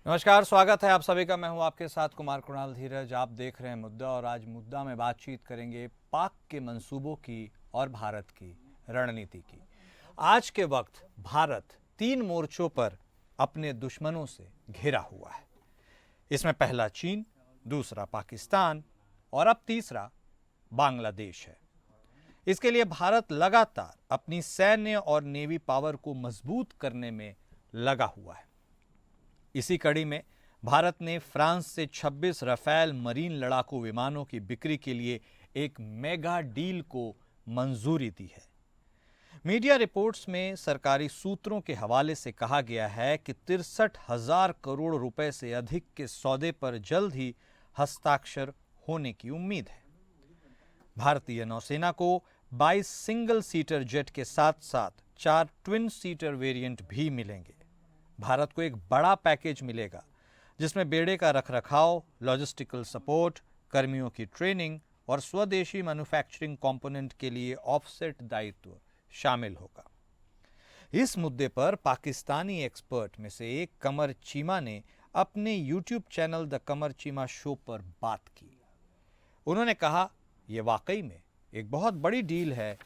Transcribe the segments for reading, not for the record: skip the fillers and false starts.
नमस्कार, स्वागत है आप सभी का। मैं हूं आपके साथ कुमार कुणाल धीरज। आप देख रहे हैं मुद्दा और आज मुद्दा में बातचीत करेंगे पाक के मंसूबों की और भारत की रणनीति की। आज के वक्त भारत 3 मोर्चों पर अपने दुश्मनों से घिरा हुआ है। इसमें पहला चीन, दूसरा पाकिस्तान और अब तीसरा बांग्लादेश है। इसके लिए भारत लगातार अपनी सैन्य और नेवी पावर को मजबूत करने में लगा हुआ है। इसी कड़ी में भारत ने फ्रांस से 26 राफेल मरीन लड़ाकू विमानों की बिक्री के लिए एक मेगा डील को मंजूरी दी है। मीडिया रिपोर्ट्स में सरकारी सूत्रों के हवाले से कहा गया है कि 63,000 करोड़ रुपए से अधिक के सौदे पर जल्द ही हस्ताक्षर होने की उम्मीद है। भारतीय नौसेना को 22 सिंगल सीटर जेट के साथ साथ 4 ट्विन सीटर वेरिएंट भी मिलेंगे। भारत को एक बड़ा पैकेज मिलेगा जिसमें बेड़े का रखरखाव, लॉजिस्टिकल सपोर्ट, कर्मियों की ट्रेनिंग और स्वदेशी मैन्युफैक्चरिंग कंपोनेंट के लिए ऑफसेट दायित्व शामिल होगा। इस मुद्दे पर पाकिस्तानी एक्सपर्ट में से एक कमर चीमा ने अपने YouTube channel the Qamar Cheema show पर बात की। उन्होंने कहा, यह वाकई में एक बहुत बड़ी डील है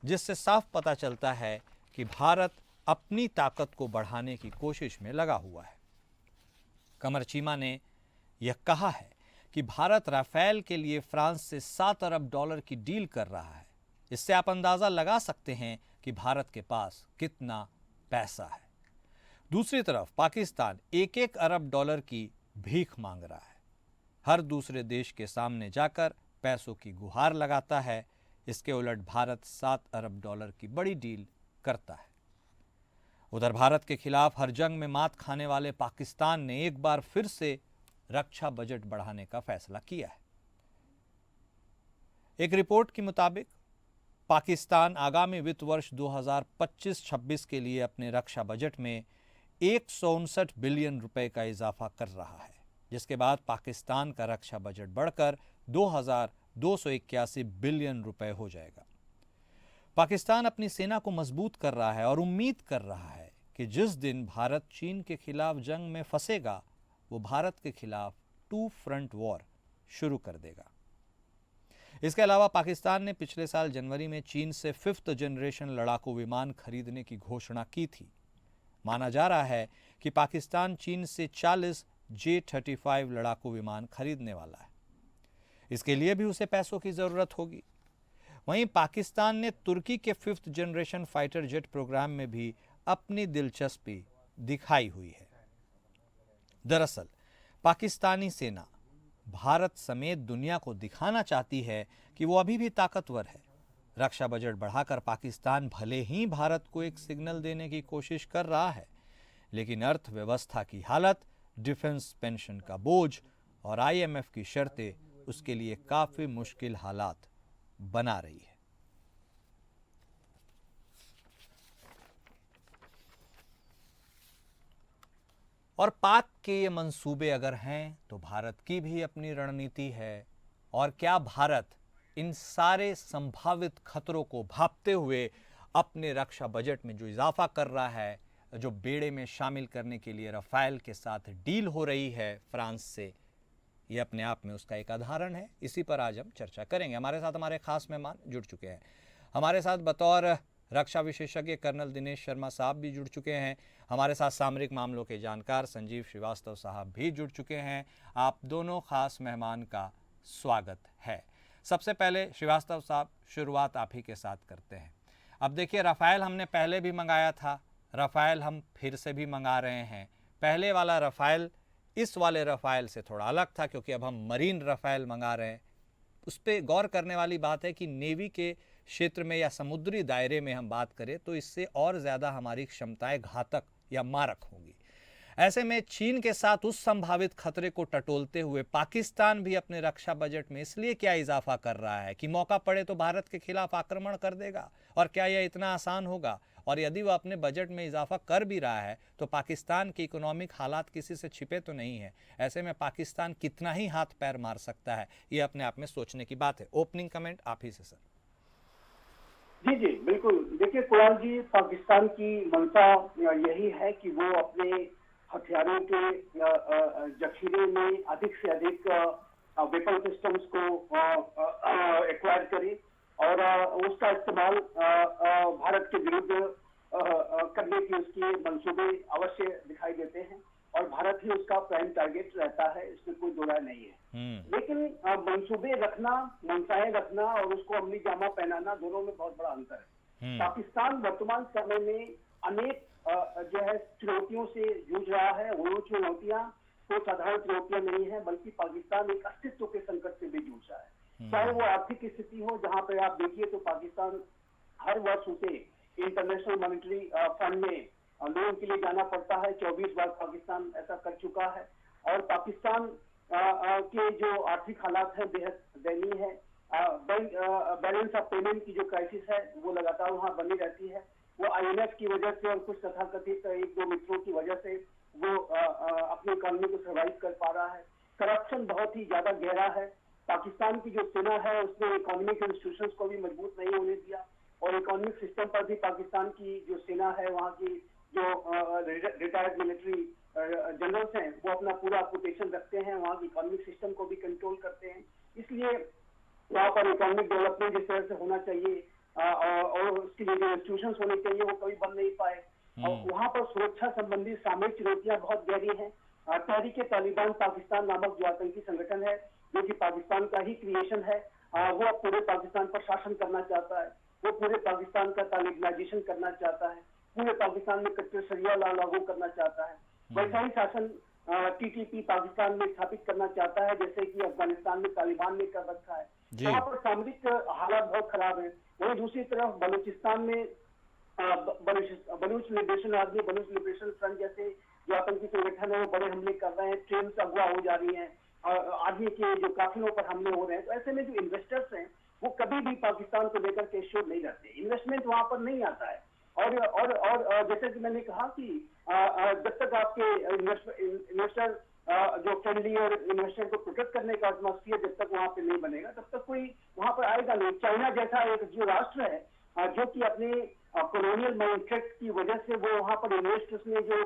जिससे साफ पता चलता है कि भारत अपनी ताकत को बढ़ाने की कोशिश में लगा हुआ है। कमर चीमा ने यह कहा है कि भारत राफेल के लिए फ्रांस से 7 अरब डॉलर की डील कर रहा है। इससे आप अंदाजा लगा सकते हैं कि भारत के पास कितना पैसा है। दूसरी तरफ पाकिस्तान 1-1 अरब डॉलर की भीख मांग रहा है। हर दूसरे देश के सामने जाकर पैसों की गुहार लगाता है। इसके उलट भारत 7 अरब डॉलर की बड़ी डील करता है। उधर भारत के खिलाफ हर जंग में मात खाने वाले पाकिस्तान ने एक बार फिर से रक्षा बजट बढ़ाने का फैसला किया है। एक रिपोर्ट के मुताबिक पाकिस्तान आगामी वित्त वर्ष 2025-26 के लिए अपने रक्षा बजट में 159 बिलियन रुपए का इजाफा कर रहा है, जिसके बाद पाकिस्तान का रक्षा बजट बढ़कर 2,281 बिलियन रुपए हो जाएगा। पाकिस्तान अपनी सेना को मजबूत कर रहा है और उम्मीद कर रहा है कि जिस दिन भारत चीन के खिलाफ जंग में फंसेगा वो भारत के खिलाफ 2 फ्रंट वॉर शुरू कर देगा। इसके अलावा पाकिस्तान ने पिछले साल जनवरी में चीन से 5th जनरेशन लड़ाकू विमान खरीदने की घोषणा की थी। माना जा रहा है कि पाकिस्तान चीन से 40 J-35 लड़ाकू विमान खरीदने वाला है। इसके लिए भी उसे पैसों की जरूरत होगी। वहीं पाकिस्तान ने तुर्की के 5th generation fighter jet programme में भी अपनी दिलचस्पी दिखाई हुई है। दरअसल पाकिस्तानी सेना भारत समेत दुनिया को दिखाना चाहती है कि वो अभी भी ताकतवर है। रक्षा बजट बढ़ाकर पाकिस्तान भले ही भारत को एक सिग्नल देने की कोशिश कर रहा है, लेकिन अर्थव्यवस्था की हालत, डिफेंस पेंशन का बोझ और IMF की शर्तें उसके लिए काफी मुश्किल हालात बना रही है। और पाक के ये मंसूबे अगर हैं तो भारत की भी अपनी रणनीति है। और क्या भारत इन सारे संभावित खतरों को भांपते हुए अपने रक्षा बजट में जो इजाफा कर रहा है, जो बेड़े में शामिल करने के लिए राफेल के साथ डील हो रही है फ्रांस से, ये अपने आप में उसका एक उदाहरण है। इसी पर आज हम चर्चा करेंगे। हमारे साथ हमारे खास मेहमान जुड़ चुके हैं। हमारे साथ बतौर रक्षा विशेषज्ञ कर्नल दिनेश शर्मा साहब भी जुड़ चुके हैं। हमारे साथ सामरिक मामलों के जानकार संजीव श्रीवास्तव साहब भी जुड़ चुके हैं। आप दोनों खास मेहमान का स्वागत है। सबसे पहले श्रीवास्तव साहब, शुरुआत आप ही के साथ करते हैं। अब देखिए, राफेल हमने पहले भी मंगाया था, राफेल हम फिर से भी मंगा रहे हैं। पहले वाला राफेल इस वाले राफेल से थोड़ा अलग था क्योंकि अब हम मरीन राफेल मंगा रहे हैं। उस पर गौर करने वाली बात है कि नेवी के क्षेत्र में या समुद्री दायरे में हम बात करें तो इससे और ज़्यादा हमारी क्षमताएं घातक या मारक होंगी। ऐसे में चीन के साथ उस संभावित खतरे को टटोलते हुए पाकिस्तान भी अपने रक्षा बजट में इसलिए क्या इजाफा कर रहा है कि मौका पड़े तो भारत के खिलाफ आक्रमण कर देगा। और क्या यह इतना आसान होगा? और यदि वह अपने बजट में इजाफा कर भी रहा है तो पाकिस्तान के इकोनॉमिक हालात किसी से छिपे तो नहीं है। ऐसे में पाकिस्तान कितना ही हाथ पैर मार सकता है, ये अपने आप में सोचने की बात है। ओपनिंग कमेंट आप ही से सर। जी जी बिल्कुल। देखिए कुणाल जी, पाकिस्तान की मंशा यही है कि वो अपने हथियारों के जखीरे में अधिक से अधिक वेपन सिस्टम्स को एक्वायर करे और उसका इस्तेमाल भारत के विरुद्ध करने की उसके मंसूबे अवश्य दिखाई देते हैं और भारत ही उसका प्राइम टारगेट रहता है, इसमें कोई दो राय नहीं है। लेकिन मंसूबे रखना, मंशाएं रखना और उसको अमली जामा पहनाना, दोनों में बहुत बड़ा अंतर है। पाकिस्तान वर्तमान समय में अनेक जो है चुनौतियों से जूझ रहा है। वो चुनौतियां तो साधारण चुनौतियां नहीं है, बल्कि पाकिस्तान एक अस्तित्व के संकट से भी जूझ रहा है। चाहे वो आर्थिक स्थिति हो, जहां पे आप देखिए तो पाकिस्तान हर वर्ष उसे इंटरनेशनल मॉनेटरी फंड में लोन के लिए जाना पड़ता है। 24 बार पाकिस्तान ऐसा कर चुका है और पाकिस्तान के जो आर्थिक हालात है बेहद दयनीय है। बैलेंस ऑफ पेमेंट की जो क्राइसिस है वो लगातार वहां बनी रहती है। वो IMF की वजह से और कुछ तथाकथित एक दो मित्रों की वजह से वो अपनी इकोनॉमी को सर्वाइव कर पा रहा है। करप्शन बहुत ही ज्यादा गहरा है। पाकिस्तान की जो सेना है उसने इकोनॉमिक इंस्टीट्यूशंस को भी मजबूत नहीं होने दिया और इकोनॉमिक सिस्टम पर भी पाकिस्तान की जो सेना है, वहाँ की जो रिटायर्ड मिलिट्री जनरल्स हैं, वो अपना पूरा ऑक्यूपेशन रखते हैं, वहाँ की इकोनॉमिक सिस्टम को भी कंट्रोल करते हैं। इसलिए वहाँ पर इकोनॉमिक डेवलपमेंट जिस तरह से होना चाहिए और उसके लिए जो इंस्टीट्यूशंस होने चाहिए वो कभी बन नहीं पाए। और वहाँ पर सुरक्षा संबंधी सामयिक चुनौतियां बहुत गहरी हैं। तहरीके तालिबान पाकिस्तान नामक जो आतंकी संगठन है, जो कि पाकिस्तान का ही क्रिएशन है, वो अब पूरे पाकिस्तान पर शासन करना चाहता है। वो पूरे पाकिस्तान का तालिबानाइजेशन करना चाहता है, पूरे पाकिस्तान में कट्टर शरिया लॉ लागू करना चाहता है। वैसा ही शासन TTP पाकिस्तान में स्थापित करना चाहता है, जैसे कि अफगानिस्तान में तालिबान ने कर रखा है। वहाँ पर सामरिक हालात बहुत खराब है। वहीं दूसरी तरफ बलूचिस्तान में Baloch liberation army, Baloch liberation front जैसे जो आतंकी संगठन है वो बड़े हमले कर रहे हैं, ट्रेन से अगवा हो जा रही है, आर्मी के जो काफिलों पर हमले हो रहे हैं। तो ऐसे में जो इन्वेस्टर्स हैं वो कभी भी पाकिस्तान को लेकर के श्योर नहीं रहते, इन्वेस्टमेंट वहां पर नहीं आता है। और जैसे कि मैंने कहा कि जब तक आपके इन्वेस्टर जो फ्रेंडली और इन्वेस्टर को प्रोटेक्ट करने का एटमॉस्फियर जब तक वहां पे नहीं बनेगा, तब तक कोई वहां पर आएगा नहीं। चाइना जैसा एक जो राष्ट्र है जो कि अपने कॉलोनियल माइंडसेट की वजह से वो वहां पर इन्वेस्टर्स ने जो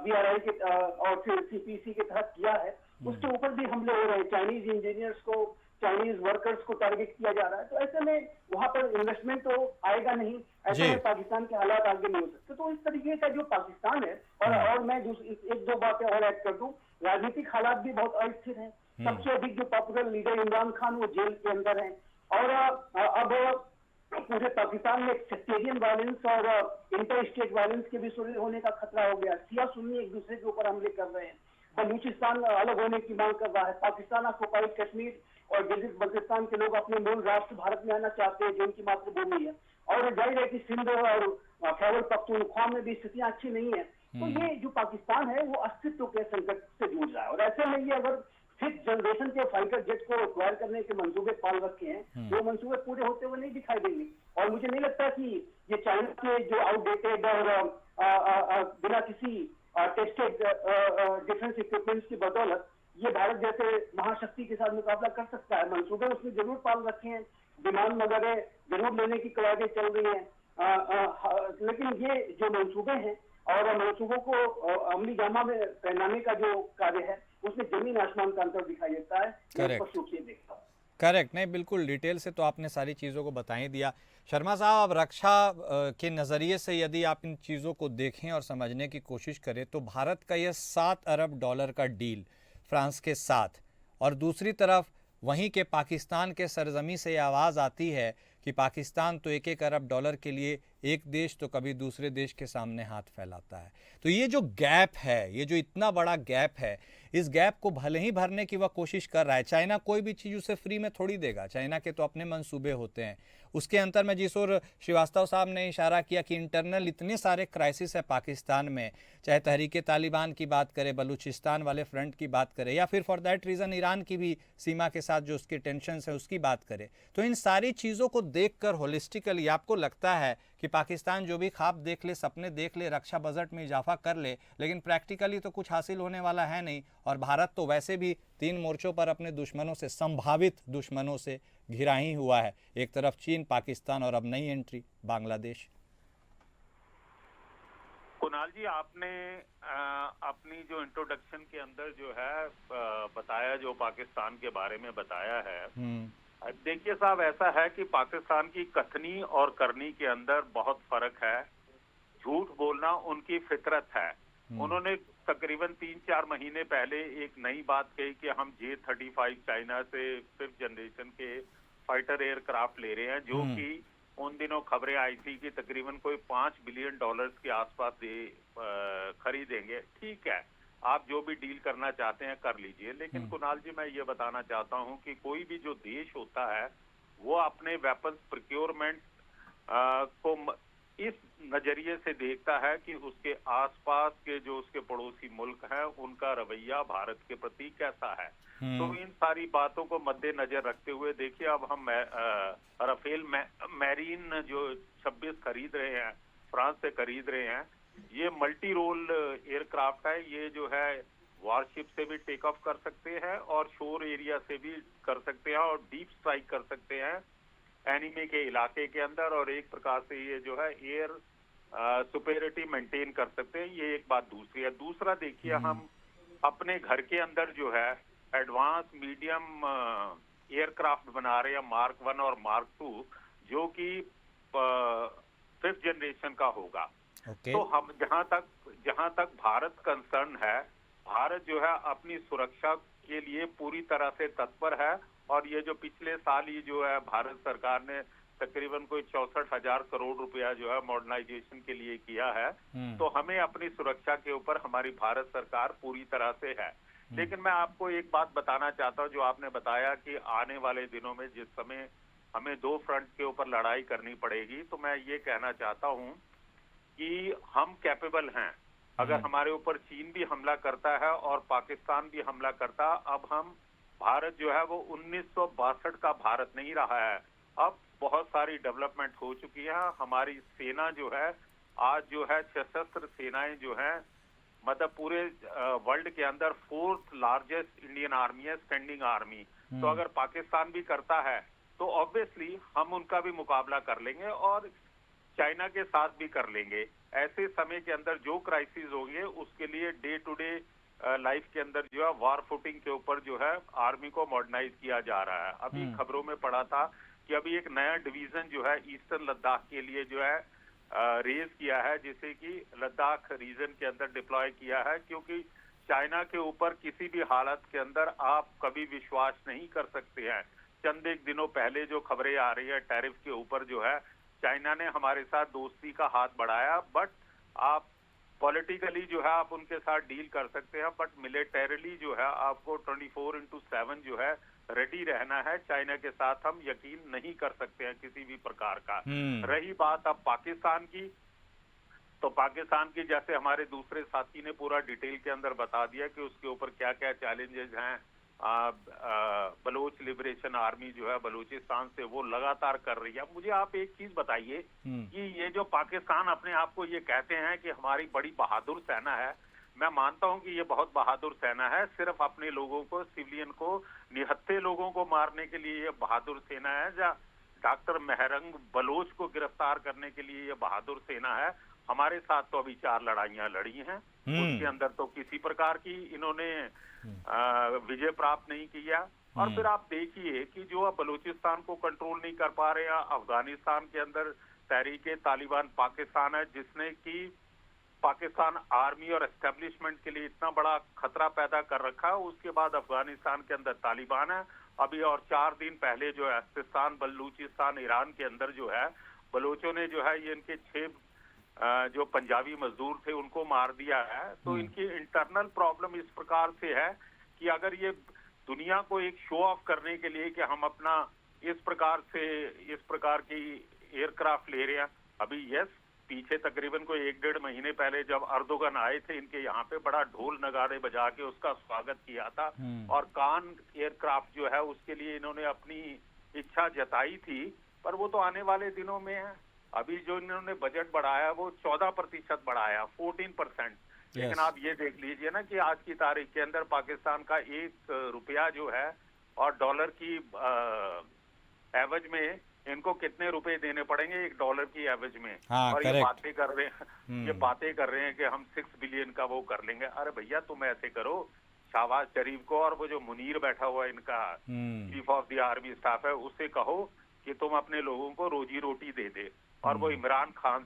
BRI के और फिर CPC के तहत किया है, उसके ऊपर भी हमले हो रहे हैं। चाइनीज इंजीनियर्स को, चाइनीज वर्कर्स को टारगेट किया जा रहा है। तो ऐसे में वहां पर इन्वेस्टमेंट तो आएगा नहीं, ऐसे में पाकिस्तान के हालात आगे नहीं हो सकते। तो इस तरीके का जो पाकिस्तान है, और मैं एक दो बातें और ऐड कर दूं, राजनीतिक हालात भी बहुत अस्थिर हैं। सबसे अधिक जो पॉपुलर लीडर इमरान खान वो जेल के अंदर है और अब पूरे पाकिस्तान में सेक्टेरियन वायलेंस और इंटर स्टेट वायलेंस के भी शुरू होने का खतरा हो गया। शिया सुन्नी एक दूसरे के ऊपर हमले कर रहे हैं। बलूचिस्तान अलग होने की मांग कर रहा है। पाकिस्तान ऑक्युपाइड कश्मीर और गिलगित बल्तिस्तान के लोग अपने मूल राष्ट्र भारत में आना चाहते हैं, जो उनकी मातृभूमि है। और जाहिर है कि सिंध और खैबर पख्तूनख्वा में भी स्थितियां अच्छी नहीं है। तो ये जो पाकिस्तान है वो अस्तित्व के संकट से जूझ रहा है और ऐसे में ये अगर फिफ्थ जनरेशन के फाइटर जेट को एक्वायर करने के मंसूबे पाल रखे हैं, वो मंसूबे पूरे होते हुए नहीं दिखाई देंगे। और मुझे नहीं लगता कि ये चाइना के जो आउटडेटेड और बिना किसी टेस्टेड डिफेंस इक्विपमेंट्स की बदौलत ये भारत जैसे महाशक्ति के साथ मुकाबला कर सकता है। मंसूबे उसने जरूर पाल रखे हैं, विमान वगैरह जरूर लेने की कवायदें चल रही हैं, लेकिन ये जो मंसूबे हैं और मंसूबों को अमली जामा में पहनाने का जो कार्य है उसमें जमीन आसमान का अंतर दिखाई देता है। स्पष्ट रूप से देखता हूं। करेक्ट, नहीं बिल्कुल डिटेल से तो आपने सारी चीज़ों को बता ही दिया। शर्मा साहब, अब रक्षा के नज़रिए से यदि आप इन चीज़ों को देखें और समझने की कोशिश करें तो भारत का यह $7 अरब का डील फ्रांस के साथ, और दूसरी तरफ वहीं के पाकिस्तान के सरजमी से आवाज़ आती है कि पाकिस्तान तो $1-1 अरब के लिए एक देश तो कभी दूसरे देश के सामने हाथ फैलाता है। तो ये जो गैप है, ये जो इतना बड़ा गैप है, इस गैप को भले ही भरने की वह कोशिश कर रहा है। चाइना कोई भी चीज़ उसे फ्री में थोड़ी देगा, चाइना के तो अपने मंसूबे होते हैं। उसके अंतर में जिस ओर श्रीवास्तव साहब ने इशारा किया कि इंटरनल इतने सारे क्राइसिस है पाकिस्तान में, चाहे तहरीके तालिबान की बात करें, बलूचिस्तान वाले फ्रंट की बात करें, या फिर फॉर दैट रीज़न ईरान की भी सीमा के साथ जो उसकी टेंशन्स है उसकी बात करें, तो इन सारी चीज़ों को देखकर होलिस्टिकली आपको लगता है कि पाकिस्तान जो भी ख्वाब देख ले, सपने देख ले, रक्षा बजट में इजाफा कर ले, लेकिन प्रैक्टिकली तो कुछ हासिल होने वाला है नहीं। और भारत तो वैसे भी 3 मोर्चों पर अपने दुश्मनों से, संभावित दुश्मनों से घिरा ही हुआ है। एक तरफ चीन, पाकिस्तान और अब नई एंट्री बांग्लादेश। कुणाल जी, आपने अपनी जो इंट्रोडक्शन के अंदर जो है बताया, जो पाकिस्तान के बारे में बताया है। देखिए साहब, ऐसा है कि पाकिस्तान की कथनी और करनी के अंदर बहुत फर्क है। झूठ बोलना उनकी फितरत है। उन्होंने तकरीबन 3-4 महीने पहले एक नई बात कही कि हम J-35 चाइना से 5th जनरेशन के फाइटर एयरक्राफ्ट ले रहे हैं, जो कि उन दिनों खबरें आई थी कि तकरीबन कोई $5 बिलियन के आसपास खरीदेंगे। ठीक है, आप जो भी डील करना चाहते हैं कर लीजिए, लेकिन कुणाल जी, मैं ये बताना चाहता हूं कि कोई भी जो देश होता है वो अपने वेपन्स प्रोक्योरमेंट को इस नजरिए से देखता है कि उसके आसपास के जो उसके पड़ोसी मुल्क हैं उनका रवैया भारत के प्रति कैसा है। तो इन सारी बातों को मद्देनजर रखते हुए देखिए, अब हम राफेल मैरीन जो 26 खरीद रहे हैं, फ्रांस से खरीद रहे हैं। ये मल्टी रोल एयरक्राफ्ट है। ये जो है वॉरशिप से भी टेक ऑफ कर सकते हैं और शोर एरिया से भी कर सकते हैं और डीप स्ट्राइक कर सकते हैं एनिमी के इलाके के अंदर, और एक प्रकार से ये जो है एयर सुपेरिटी मेंटेन कर सकते हैं। ये एक बात। दूसरी है, दूसरा देखिए, हम अपने घर के अंदर जो है एडवांस मीडियम एयरक्राफ्ट बना रहे हैं, मार्क 1 और मार्क 2, जो कि 5th जनरेशन का होगा। तो हम जहां तक भारत कंसर्न है, भारत जो है अपनी सुरक्षा के लिए पूरी तरह से तत्पर है। और ये जो पिछले साल ही जो है भारत सरकार ने तकरीबन कोई 64,000 करोड़ रुपया जो है मॉडर्नाइजेशन के लिए किया है। तो हमें अपनी सुरक्षा के ऊपर हमारी भारत सरकार पूरी तरह से है। लेकिन मैं आपको एक बात बताना चाहता हूं, जो आपने बताया कि आने वाले दिनों में जिस समय हमें 2 फ्रंट के ऊपर लड़ाई करनी पड़ेगी, तो मैं ये कहना चाहता हूं कि हम कैपेबल हैं। अगर हमारे ऊपर चीन भी हमला करता है और पाकिस्तान भी हमला करता, अब हम भारत जो है वो 1962 का भारत नहीं रहा है। अब बहुत सारी डेवलपमेंट हो चुकी है। हमारी सेना जो है आज जो है सशस्त्र सेनाएं जो है, मतलब पूरे वर्ल्ड के अंदर 4th लार्जेस्ट इंडियन आर्मी है, स्टैंडिंग आर्मी। तो अगर पाकिस्तान भी करता है तो ऑब्वियसली हम उनका भी मुकाबला कर लेंगे और चाइना के साथ भी कर लेंगे। ऐसे समय के अंदर जो क्राइसिस होंगे उसके लिए डे टू डे लाइफ के अंदर जो है वार फुटिंग के ऊपर जो है आर्मी को मॉडर्नाइज किया जा रहा है। अभी खबरों में पड़ा था कि अभी एक नया डिवीजन जो है ईस्टर्न लद्दाख के लिए जो है रेज किया है, जिसे कि लद्दाख रीजन के अंदर डिप्लॉय किया है, क्योंकि चाइना के ऊपर किसी भी हालत के अंदर आप कभी विश्वास नहीं कर सकते हैं। चंद एक दिनों पहले जो खबरें आ रही है टैरिफ के ऊपर, जो है चाइना ने हमारे साथ दोस्ती का हाथ बढ़ाया, बट आप पॉलिटिकली जो है आप उनके साथ डील कर सकते हैं, बट मिलिटरीली जो है आपको 24/7 जो है रेडी रहना है। चाइना के साथ हम यकीन नहीं कर सकते हैं किसी भी प्रकार का। रही बात अब पाकिस्तान की, तो पाकिस्तान की जैसे हमारे दूसरे साथी ने पूरा डिटेल के अंदर बता दिया कि उसके ऊपर क्या क्या चैलेंजेस हैं। बलोच लिबरेशन आर्मी जो है बलूचिस्तान से वो लगातार कर रही है। मुझे आप एक चीज बताइए कि ये जो पाकिस्तान अपने आप को ये कहते हैं कि हमारी बड़ी बहादुर सेना है, मैं मानता हूं कि ये बहुत बहादुर सेना है। सिर्फ अपने लोगों को, सिविलियन को, निहत्थे लोगों को मारने के लिए ये बहादुर सेना है, या डॉक्टर मेहरंग बलोच को गिरफ्तार करने के लिए ये बहादुर सेना है? हमारे साथ तो अभी 4 लड़ाइयां लड़ी हैं, उसके अंदर तो किसी प्रकार की इन्होंने विजय प्राप्त नहीं किया। और फिर आप देखिए कि जो अब बलूचिस्तान को कंट्रोल नहीं कर पा रहे हैं, अफगानिस्तान के अंदर तहरीके तालिबान पाकिस्तान है, जिसने कि पाकिस्तान आर्मी और एस्टेब्लिशमेंट के लिए इतना बड़ा खतरा पैदा कर रखा है। उसके बाद अफगानिस्तान के अंदर तालिबान है। अभी और 4 दिन पहले जो है सिस्तान बलूचिस्तान ईरान के अंदर जो है बलोचों ने जो है ये इनके 6 जो पंजाबी मजदूर थे उनको मार दिया है। तो इनकी इंटरनल प्रॉब्लम इस प्रकार से है कि अगर ये दुनिया को एक शो ऑफ करने के लिए कि हम अपना इस प्रकार की एयरक्राफ्ट ले रहे हैं। अभी यस, पीछे तकरीबन कोई 1-1.5 महीने पहले जब अर्दोगन आए थे इनके यहाँ पे, बड़ा ढोल नगाड़े बजा के उसका स्वागत किया था, और कान एयरक्राफ्ट जो है उसके लिए इन्होंने अपनी इच्छा जताई थी, पर वो तो आने वाले दिनों में है। अभी जो इन्होंने बजट बढ़ाया वो 14% बढ़ाया, 14%। लेकिन आप ये देख लीजिए ना कि आज की तारीख के अंदर पाकिस्तान का 1 रुपया जो है और डॉलर की एवज में इनको कितने रुपए देने पड़ेंगे $1 की एवरेज में। हाँ, और correct. ये बातें कर रहे हैं कि हम 6 बिलियन का वो कर लेंगे। अरे भैया तुम ऐसे करो, शहबाज शरीफ को और वो जो मुनीर बैठा हुआ है इनका chief of the army staff है, उससे कहो कि तुम अपने लोगों को रोजी रोटी दे दे। और वो इमरान खान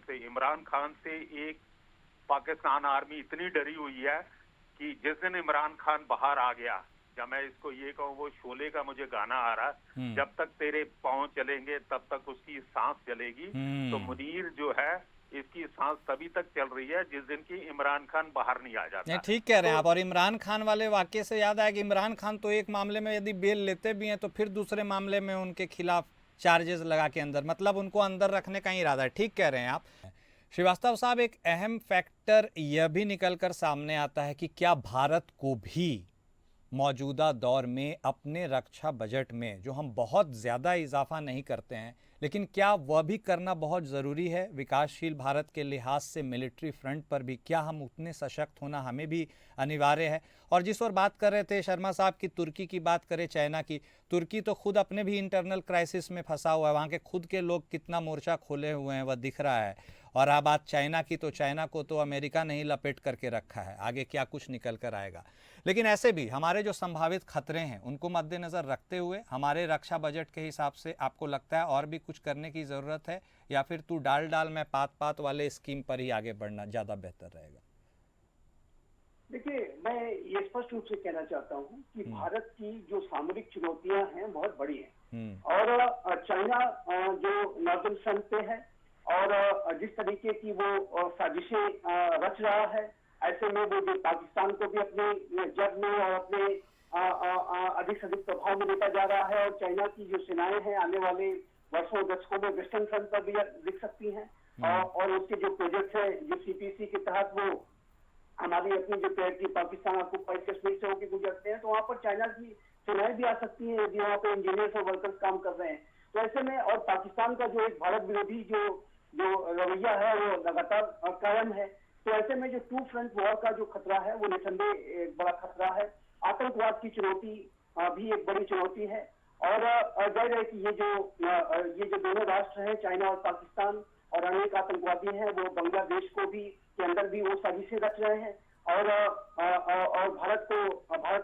से एक पाकिस्तान आर्मी इतनी डरी हुई है कि जिस दिन इमरान खान बाहर आ गया, या मैं इसको ये कहूँ, वो शोले का मुझे गाना आ रहा है, जब तक तेरे पांव चलेंगे तब तक उसकी सांस चलेगी। तो मुनीर जो है इसकी सांस तभी तक चल रही है जिस दिन की इमरान खान बाहर नहीं आ जाता। नहीं, ठीक कह रहे हैं आप। और इमरान खान वाले वाक्य से याद आया कि इमरान खान तो एक मामले में यदि बेल लेते भी हैं तो फिर दूसरे मामले में उनके खिलाफ चार्जेस लगा के अंदर, मतलब उनको अंदर रखने का ही इरादा है। ठीक कह रहे हैं आप। श्रीवास्तव साहब, एक अहम फैक्टर यह भी निकल कर सामने आता है कि क्या भारत को भी मौजूदा दौर में अपने रक्षा बजट में, जो हम बहुत ज़्यादा इजाफा नहीं करते हैं, लेकिन क्या वह भी करना बहुत ज़रूरी है विकासशील भारत के लिहाज से? मिलिट्री फ्रंट पर भी क्या हम उतने सशक्त होना हमें भी अनिवार्य है? और जिस और बात कर रहे थे शर्मा साहब की, तुर्की की बात करें, चाइना की, तुर्की तो खुद अपने भी इंटरनल क्राइसिस में फंसा हुआ है। वहाँ के खुद के लोग कितना मोर्चा खोले हुए हैं वह दिख रहा है। और अब बात चाइना की, तो चाइना को तो अमेरिका ने ही लपेट करके रखा है, आगे क्या कुछ निकल कर आएगा। लेकिन ऐसे भी हमारे जो संभावित खतरे हैं उनको मद्देनज़र रखते हुए हमारे रक्षा बजट के हिसाब से आपको लगता है और भी कुछ करने की ज़रूरत है, या फिर तू डाल डाल में पात पात वाले स्कीम पर ही आगे बढ़ना ज़्यादा बेहतर रहेगा? देखिए, मैं ये स्पष्ट रूप से कहना चाहता हूँ कि भारत की जो सामरिक चुनौतियां हैं बहुत बड़ी हैं। और चाइना जो नॉर्दर्न फ्रंट पे है और जिस तरीके की वो साजिशें रच रहा है, ऐसे में वो पाकिस्तान को भी अपने जब में और अपने अधिक से अधिक प्रभाव में लेता जा रहा है। और चाइना की जो सेनाएं हैं आने वाले वर्षों दशकों में वेस्टर्न फ्रंट पर भी दिख सकती हैं। और उसके जो प्रोजेक्ट है, जो सीपीसी के तहत वो हमारी अपनी जो टेरिटरी पाकिस्तान ऑक्युपाइड कश्मीर से होकर गुजरते हैं, तो वहाँ पर चाइना की सेनाएं भी आ सकती हैं यदि वहाँ पे इंजीनियर्स और वर्कर्स काम कर रहे हैं। तो ऐसे में, और पाकिस्तान का जो एक भारत विरोधी जो रवैया है वो लगातार कायम है। तो ऐसे में जो टू फ्रंट वॉर का जो खतरा है वो निसंदेह एक बड़ा खतरा है। आतंकवाद की चुनौती भी एक बड़ी चुनौती है। और जाहिर है कि ये जो दोनों राष्ट्र हैं, चाइना और पाकिस्तान, और अनेक आतंकवादी हैं, वो बांग्लादेश को भी के अंदर भी वो साजिशें रच रहे हैं। और भारत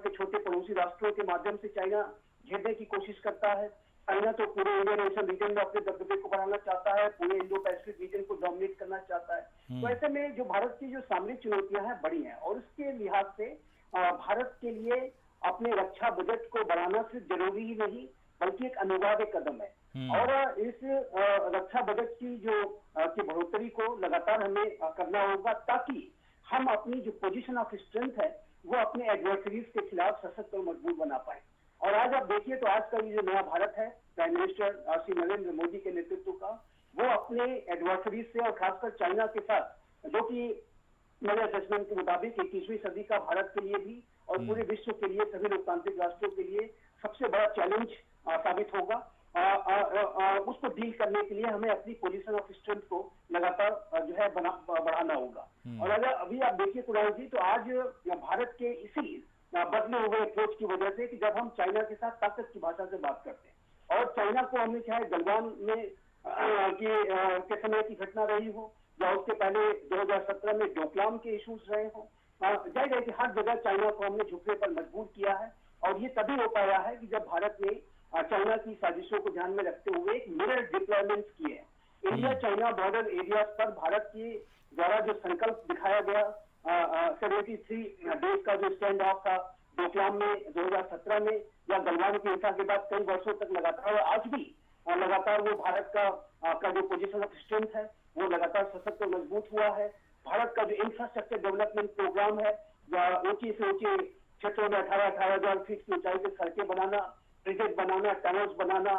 के छोटे पड़ोसी राष्ट्रों के माध्यम से चाइना घेरने की कोशिश करता है। चाइना तो पूरे इंडियन ओशन रीजन में अपने दबदबे को बढ़ाना चाहता है, पूरे इंडो पैसिफिक रीजन को डोमिनेट करना चाहता है। तो ऐसे में जो भारत की जो सामरिक चुनौतियां हैं बड़ी हैं, और उसके लिहाज से भारत के लिए अपने रक्षा बजट को बढ़ाना सिर्फ जरूरी ही नहीं बल्कि एक अनिवार्य कदम है। और इस रक्षा बजट की की बढ़ोतरी को लगातार हमें करना होगा, ताकि हम अपनी जो पोजीशन ऑफ स्ट्रेंथ है वो अपने एडवर्सरीज के खिलाफ सशक्त और मजबूत बना पाए। और आज आप देखिए तो आज का ये जो नया भारत है, प्राइम मिनिस्टर श्री नरेंद्र मोदी के नेतृत्व का, वो अपने एडवर्सरीज से और खासकर चाइना के साथ, जो कि मेरे असेसमेंट के मुताबिक 21वीं सदी का भारत के लिए भी और पूरे विश्व के लिए, सभी लोकतांत्रिक राष्ट्रों के लिए सबसे बड़ा चैलेंज साबित होगा। उसको डील करने के लिए हमें अपनी पोजीशन ऑफ स्ट्रेंथ को लगातार जो है बढ़ाना होगा। और अगर अभी आप देखिए कुणाल जी, तो आज भारत के इसी बदले हुए अप्रोच की वजह से कि जब हम चाइना के साथ ताकत की भाषा से बात करते हैं, और चाइना को हमने चाहे गलवान में के समय की घटना रही हो या उसके पहले 2017 में डोकलाम के इश्यूज रहे हो, जाहिर है कि हर जगह चाइना को हमने झुकने पर मजबूर किया है। और ये तभी हो पाया है कि जब भारत ने चाइना की साजिशों को ध्यान में रखते हुए एक मिरर डिप्लॉयमेंट किए हैं। इंडिया चाइना बॉर्डर एरियाज पर भारत के द्वारा जो संकल्प दिखाया गया 73 डेज का जो स्टैंड ऑफ था डोकलाम में 2017 में, या गलवान की हिंसा के बाद कई वर्षों तक लगातार, आज भी लगातार वो भारत का जो पोजीशन ऑफ स्ट्रेंथ है वो लगातार सशक्त और मजबूत हुआ है। भारत का जो इंफ्रास्ट्रक्चर डेवलपमेंट प्रोग्राम है, ऊंची से ऊंचे क्षेत्रों में 18,000 फीट की ऊंचाई से सड़कें बनाना, ब्रिजेज बनाना, टनल्स बनाना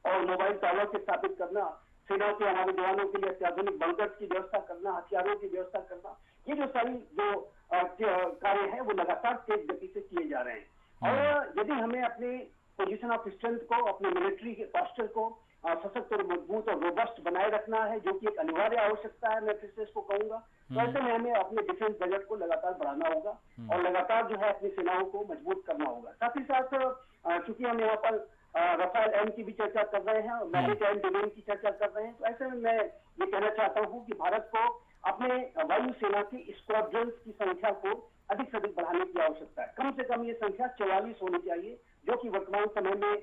और मोबाइल टावर से स्थापित करना, सेना के हमारे जवानों के लिए अत्याधुनिक बंकर्स की व्यवस्था करना, हथियारों की व्यवस्था करना, ये जो सारी जो कार्य है वो लगातार तेज गति से किए जा रहे हैं। और यदि हमें अपने पोजीशन ऑफ स्ट्रेंथ को, अपने मिलिट्री के पोस्चर को सशक्त और मजबूत और रोबस्ट बनाए रखना है, जो कि एक अनिवार्य आवश्यकता है, मैं फिर से इसको कहूंगा, तो ऐसे में हमें अपने डिफेंस बजट को लगातार बढ़ाना होगा और लगातार जो है अपनी सेनाओं को मजबूत करना होगा। साथ ही साथ चूंकि हम यहाँ पर राफेल एम की भी चर्चा कर रहे हैं और मैरीटाइम डोमेन की चर्चा कर रहे हैं। तो ऐसे में मैं ये कहना चाहता हूँ कि भारत को अपने वायुसेना की स्क्वाड्रन की संख्या को अधिक से अधिक बढ़ाने की आवश्यकता है। कम से कम ये संख्या 44 होनी चाहिए, जो कि वर्तमान समय में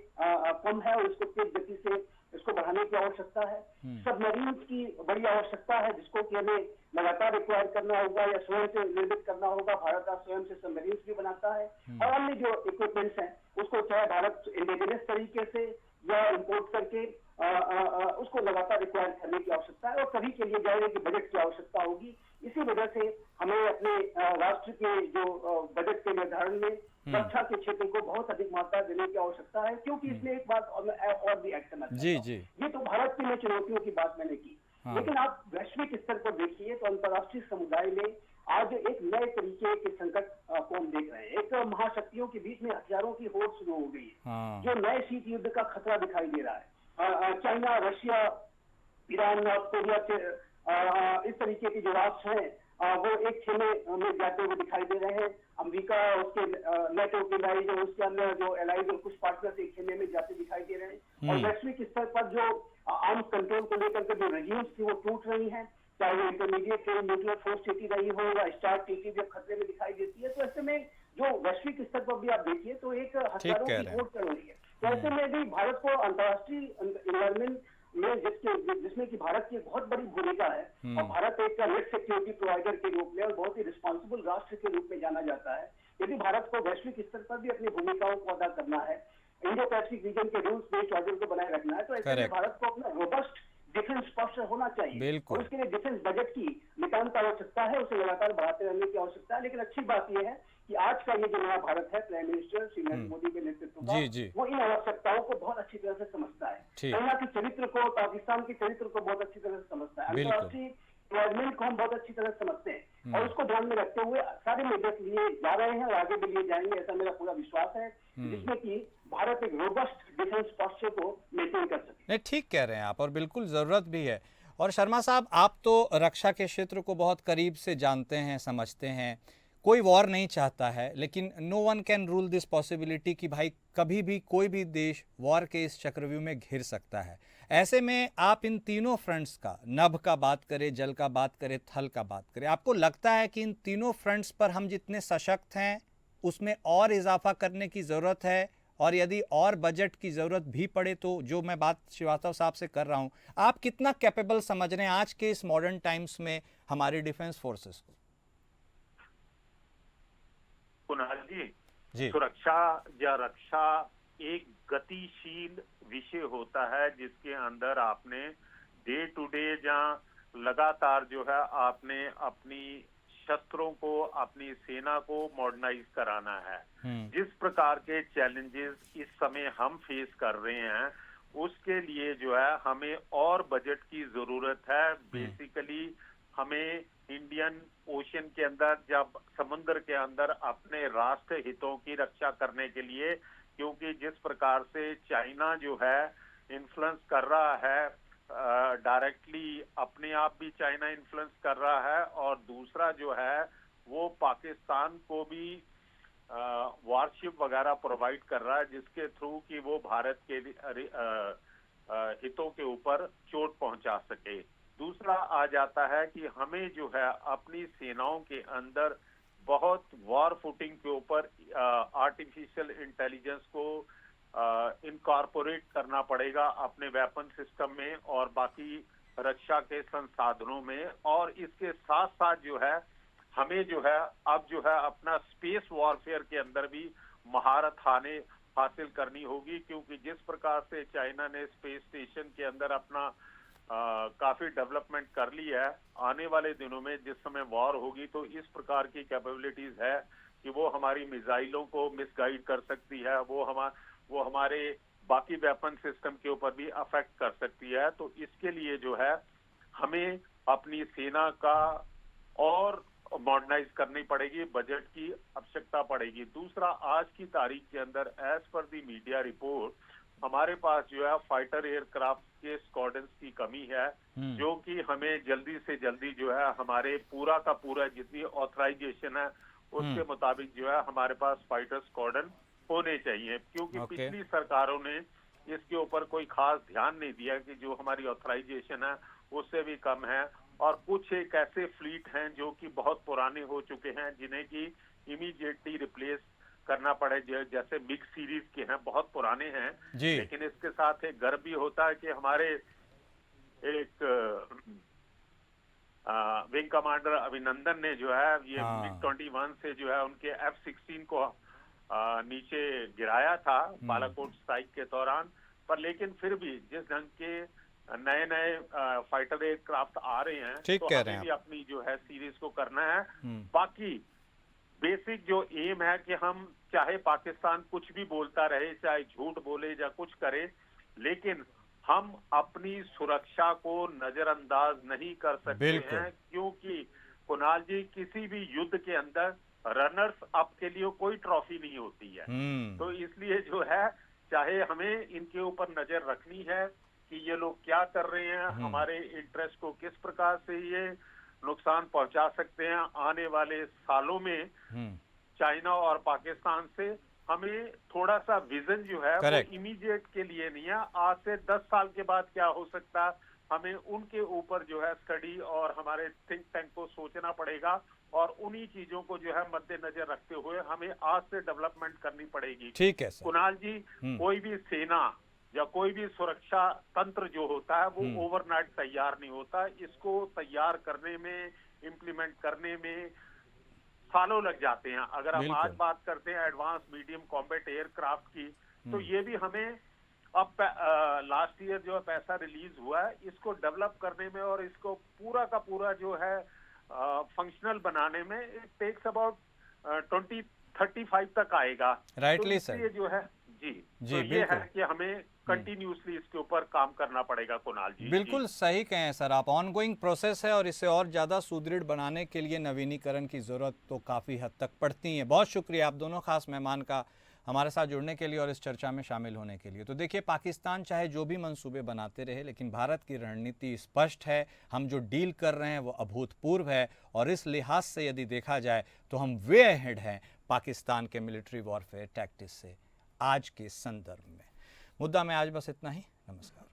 कम है, और इसको तेज गति से इसको बढ़ाने की आवश्यकता है। सबमरीन्स की बड़ी आवश्यकता है, जिसको कि हमें लगातार एक्वायर करना होगा या स्वयं से निर्मित करना होगा। भारत आज स्वयं से सबमरीन्स भी बनाता है, और अन्य जो इक्विपमेंट्स हैं उसको चाहे भारत इंडिजिनस तरीके से या इंपोर्ट करके उसको लगातार एक्वायर करने की आवश्यकता है, और सभी के लिए जाहिर है कि बजट की आवश्यकता होगी। इसी वजह से हमें अपने राष्ट्र के जो बजट के निर्धारण में रक्षा के क्षेत्र को बहुत अधिक मात्रा देने की आवश्यकता है, क्योंकि इसमें एक बात और भी ऐड करना चाहता हूं। ये तो भारत की चुनौतियों की बात मैंने की, लेकिन आप वैश्विक स्तर पर देखिए तो अंतर्राष्ट्रीय समुदाय में आज एक नए तरीके के संकट को हम देख रहे हैं। एक महाशक्तियों के बीच में हथियारों की होड़ शुरू हो गई है, जो नए शीत युद्ध का खतरा दिखाई दे रहा है। China, Russia, Iran, north Korea के इस तरीके के जो राष्ट्र हैं वो एक खेमे में जाते हुए दिखाई दे रहे हैं। अमेरिका, उसके नेटो के एलाइज और उसके अंदर जो एलाइज और कुछ पार्टनर्स एक खेमे में जाते दिखाई दे रहे हैं। और वैश्विक स्तर पर जो आर्म्स कंट्रोल को लेकर के जो रेजिम्स थी वो टूट रही हैं, चाहे वो इंटरमीडिएट न्यूक्लियर फोर्स सिटी रही हो या स्टार सिटी भी खतरे में दिखाई देती है। तो ऐसे में जो वैश्विक स्तर पर भी आप देखिए तो एक हथियारों की होड़ चल रही है। तो ऐसे में भी भारत को अंतर्राष्ट्रीय एनवायरमेंट में जिसमें कि भारत की बहुत बड़ी भूमिका है, और भारत एक नेट सिक्योरिटी प्रोवाइडर के रूप में और बहुत ही रिस्पॉन्सिबल राष्ट्र के रूप में जाना जाता है। यदि भारत को वैश्विक स्तर पर भी अपनी भूमिकाओं को अदा करना है, इंडो पैसिफिक रीजन के रूल्स बेस्ड ऑर्डर को बनाए रखना है, तो ऐसे में भारत को अपना रोबस्ट डिफेंस posture होना चाहिए, और उसके लिए डिफेंस बजट की नितांत आवश्यकता है, उसे लगातार बढ़ाते रहने की आवश्यकता है। लेकिन अच्छी बात यह है कि आज का ये जो नया भारत है, प्राइम मिनिस्टर श्री नरेंद्र मोदी के नेतृत्व का, वो इन आवश्यकताओं को बहुत अच्छी तरह से समझता है। चाइना के चरित्र को, पाकिस्तान के चरित्र को बहुत अच्छी तरह से समझता है, अंतर्राष्ट्रीय एनवायरमेंट को हम बहुत अच्छी तरह से समझते हैं, और उसको ध्यान में रखते हुए सारे मेजर्स लिए जा रहे हैं और आगे भी लिए जाएंगे, ऐसा मेरा पूरा विश्वास है, जिसमें कि भारत एक रोबस्ट डिफेंस posture को मेंटेन कर सके। नहीं, ठीक कह रहे हैं आप, और बिल्कुल ज़रूरत भी है। और शर्मा साहब, आप तो रक्षा के क्षेत्र को बहुत करीब से जानते हैं, समझते हैं। कोई वॉर नहीं चाहता है, लेकिन no one can rule this possibility कि भाई कभी भी कोई भी देश वॉर के इस चक्रव्यूह में घिर सकता है। ऐसे में आप इन तीनों फ्रंट्स का, नभ का बात करें, जल का बात करें, थल का बात करें, आपको लगता है कि इन तीनों फ्रंट्स पर हम जितने सशक्त हैं उसमें और इजाफा करने की ज़रूरत है, और यदि और बजट की ज़रूरत भी पड़े तो, जो मैं बात श्रीवास्तव साहब से कर रहा हूं, आप कितना कैपेबल समझ रहे हैं आज के इस मॉडर्न टाइम्स में हमारी डिफेंस फोर्सेस को? कुणाल जी, सुरक्षा या रक्षा एक गतिशील विषय होता है, जिसके अंदर आपने डे टू डे या लगातार जो है आपने अपनी शस्त्रों को, अपनी सेना को मॉडर्नाइज कराना है। जिस प्रकार के चैलेंजेस इस समय हम फेस कर रहे हैं, उसके लिए जो है हमें और बजट की जरूरत है। बेसिकली हमें इंडियन ओशन के अंदर, जब समुद्र के अंदर अपने राष्ट्र हितों की रक्षा करने के लिए, क्योंकि जिस प्रकार से चाइना जो है इन्फ्लुएंस कर रहा है, डायरेक्टली अपने आप भी चाइना इन्फ्लुएंस कर रहा है, और दूसरा जो है वो पाकिस्तान को भी वारशिप वगैरह प्रोवाइड कर रहा है, जिसके थ्रू कि वो भारत के हितों के ऊपर चोट पहुंचा सके। दूसरा आ जाता है कि हमें जो है अपनी सेनाओं के अंदर बहुत वॉर फुटिंग के ऊपर आर्टिफिशियल इंटेलिजेंस को इनकॉर्पोरेट करना पड़ेगा अपने वेपन सिस्टम में और बाकी रक्षा के संसाधनों में। और इसके साथ साथ जो है हमें जो है अब जो है अपना स्पेस वॉरफेयर के अंदर भी महारत हासिल करनी होगी, क्योंकि जिस प्रकार से चाइना ने स्पेस स्टेशन के अंदर अपना काफी डेवलपमेंट कर ली है, आने वाले दिनों में जिस समय वॉर होगी तो इस प्रकार की कैपेबिलिटीज है कि वो हमारी मिसाइलों को मिसगाइड कर सकती है, वो हमारे बाकी वेपन सिस्टम के ऊपर भी अफेक्ट कर सकती है। तो इसके लिए जो है हमें अपनी सेना का और मॉडर्नाइज करनी पड़ेगी, बजट की आवश्यकता पड़ेगी। दूसरा, आज की तारीख के अंदर एज पर दी मीडिया रिपोर्ट हमारे पास जो है फाइटर एयरक्राफ्ट के स्क्वाड्रन्स की कमी है, जो कि हमें जल्दी से जल्दी जो है हमारे पूरा का पूरा जितनी ऑथराइजेशन है उसके मुताबिक जो है हमारे पास फाइटर स्क्वाड्रन होने चाहिए, क्योंकि पिछली सरकारों ने इसके ऊपर कोई खास ध्यान नहीं दिया कि जो हमारी ऑथराइजेशन है उससे भी कम है, और कुछ एक ऐसे फ्लीट हैं जो कि बहुत पुराने हो चुके हैं जिन्हें कि इमीडिएटली रिप्लेस करना पड़े, जैसे मिक्स सीरीज के हैं, बहुत पुराने हैं। जी। लेकिन इसके साथ एक गर्व भी होता है कि हमारे एक विंग कमांडर अभिनंदन ने जो है ये मिग 21 से जो है उनके F-16 को नीचे गिराया था बालाकोट स्ट्राइक के दौरान। पर लेकिन फिर भी जिस ढंग के नए नए फाइटर एयरक्राफ्ट आ रहे हैं, तो हमें भी अपनी जो है सीरीज को करना है। बाकी बेसिक जो एम है कि हम चाहे पाकिस्तान कुछ भी बोलता रहे, चाहे झूठ बोले या कुछ करे, लेकिन हम अपनी सुरक्षा को नजरअंदाज नहीं कर सकते हैं, क्योंकि कुणाल जी किसी भी युद्ध के अंदर रनर्स अप के लिए कोई ट्रॉफी नहीं होती है। तो इसलिए जो है चाहे हमें इनके ऊपर नजर रखनी है कि ये लोग क्या कर रहे हैं, हमारे इंटरेस्ट को किस प्रकार से ये नुकसान पहुंचा सकते हैं। आने वाले सालों में चाइना और पाकिस्तान से हमें थोड़ा सा विजन जो है वो इमीडिएट के लिए नहीं है, आज से 10 साल के बाद क्या हो सकता है, हमें उनके ऊपर जो है स्टडी और हमारे थिंक टैंक को सोचना पड़ेगा, और उन्हीं चीजों को जो है मद्देनजर रखते हुए हमें आज से डेवलपमेंट करनी पड़ेगी। ठीक है सर। कुणाल जी, कोई भी सेना या कोई भी सुरक्षा तंत्र जो होता है वो ओवरनाइट तैयार नहीं होता, इसको तैयार करने में, इम्प्लीमेंट करने में सालों लग जाते हैं। अगर हम आज बात करते हैं एडवांस मीडियम कॉम्बैट एयरक्राफ्ट की, तो ये भी हमें अब लास्ट ईयर जो है पैसा रिलीज हुआ है, इसको डेवलप करने में और इसको पूरा का पूरा जो है फंक्शनल बनाने में इट टेक्स अबाउट 2035 तक आएगा। Rightly sir. ये जो है जी तो ये है कि हमें कंटिन्यूसली इसके ऊपर काम करना पड़ेगा कुणाल जी। बिल्कुल सही कहें सर आप, ऑनगोइंग प्रोसेस है और इसे और ज़्यादा सुदृढ़ बनाने के लिए नवीनीकरण की ज़रूरत तो काफ़ी हद तक पड़ती है। बहुत शुक्रिया आप दोनों खास मेहमान का हमारे साथ जुड़ने के लिए और इस चर्चा में शामिल होने के लिए। तो देखिए, पाकिस्तान चाहे जो भी मंसूबे बनाते रहे, लेकिन भारत की रणनीति स्पष्ट है। हम जो डील कर रहे हैं वो अभूतपूर्व है, और इस लिहाज से यदि देखा जाए तो हम वे अहेड हैं पाकिस्तान के मिलिट्री वॉरफेयर टैक्टिक्स से आज के संदर्भ में। मुद्दा में आज बस इतना ही। नमस्कार।